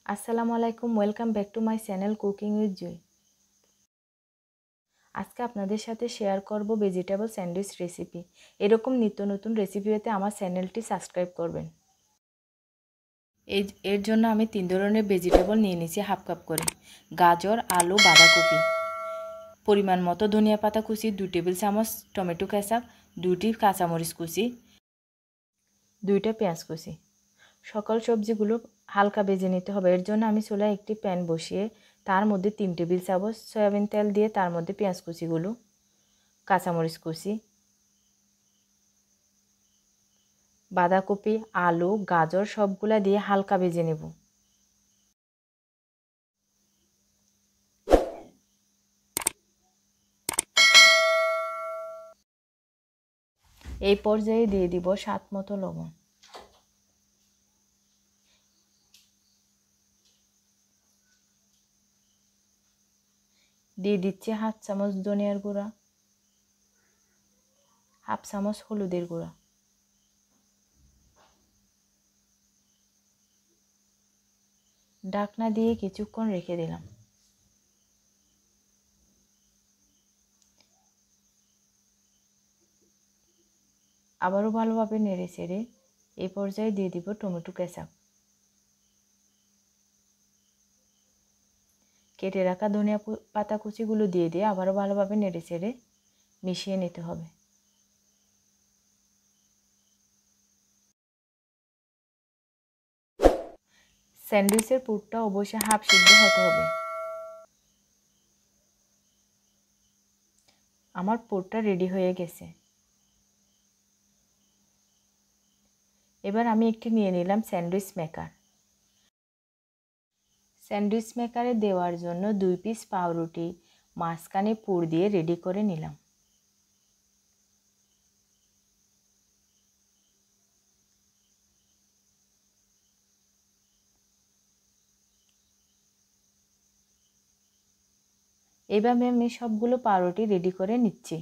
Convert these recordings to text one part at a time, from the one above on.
আসসালামু আলাইকুম, welcome back to my channel cooking with Jui. আজকে আপনাদের সাথে শেয়ার করব ভেজিটেবল স্যান্ডউইচ রেসিপি। এরকম নিত্য নতুন রেসিপি পেতে আমার চ্যানেলটি সাবস্ক্রাইব করবেন। এর জন্য আমি 3 ধরনের ভেজিটেবল নিয়ে নিয়েছি হাফ কাপ করে। গাজর, আলু, বাঁধাকপি, পরিমাণ মতো ধনিয়া পাতা কুচি, 2 টেবিল চামচ টমেটো কেচাপ, 2টি কাঁচামরিচ কুচি, 2টা পেঁয়াজ কুচি। সকল সবজিগুলো হালকা ভেজে নিতে হবে। এর জন্য আমি চুলায় একটি প্যান বসিয়ে তার মধ্যে 3 টেবিল চামচ সয়াবিন তেল দিয়ে তার মধ্যে পেঁয়াজ কুচিগুলো, কাঁচামরিচ কুচি, বাঁধাকপি, আলু, গাজর সবগুলা দিয়ে হালকা ভেজে নেব। এই পর্যায়ে দিয়ে দিব স্বাদ মতো লবণ। দিয়ে দিচ্ছি হাফ চামচ ধনিয়ার গুঁড়া, হাফ চামচ হলুদের গুঁড়া, ঢাকনা দিয়ে কিছুক্ষণ রেখে দিলাম। আবারও ভালোভাবে নেড়ে চেড়ে এই পর্যায়ে দিয়ে দিব টমেটো কেচাপ। কেটে রাখা ধনিয়া পাতা কুচিগুলো দিয়ে আবারও ভালোভাবে নেড়ে চেড়ে মিশিয়ে নিতে হবে। স্যান্ডউইচের পুরটা অবশ্যই হাফ সিদ্ধ হতে হবে। আমার পুরটা রেডি হয়ে গেছে। এবার আমি একটি নিয়ে নিলাম স্যান্ডউইচ মেকার। স্যান্ডউইচ মেকারে দেওয়ার জন্য 2 পিস পাউরুটি মাঝখানে পুর দিয়ে রেডি করে নিলাম। এভাবে আমি সবগুলো পাউরুটি রেডি করে নিচ্ছি।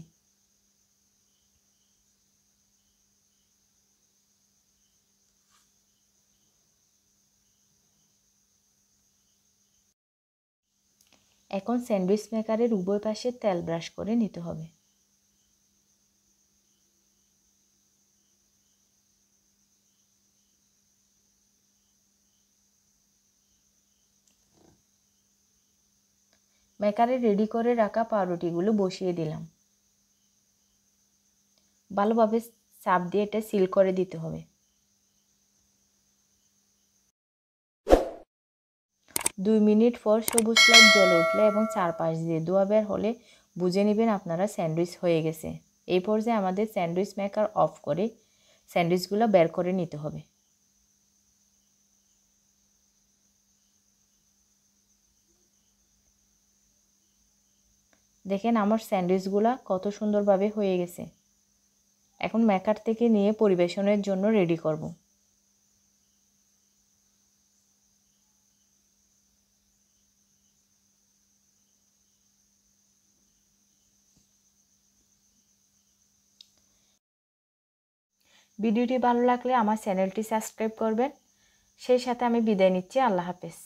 এখন স্যান্ডউইচ মেকারের উভয় পাশে তেল ব্রাশ করে নিতে হবে। মেকারে রেডি করে রাখা পাউরুটিগুলো বসিয়ে দিলাম। ভালোভাবে চাপ দিয়ে এটা সিল করে দিতে হবে। 2 মিনিট পর সবুজ লাইট জ্বলে উঠলে এবং চারপাশ দিয়ে ধোঁয়া বের হলে বুঝে নেবেন আপনারা স্যান্ডউইচ হয়ে গেছে। এই পর্যায়ে আমাদের স্যান্ডউইচ মেকার অফ করে স্যান্ডউইচগুলো বের করে নিতে হবে। দেখেন আমার স্যান্ডউইচগুলো কত সুন্দরভাবে হয়ে গেছে। এখন মেকার থেকে নিয়ে পরিবেশনের জন্য রেডি করব। ভিডিওটি ভালো লাগলে আমার চ্যানেলটি সাবস্ক্রাইব করবেন। সেই সাথে আমি বিদায় নিচ্ছি। আল্লাহ হাফেজ।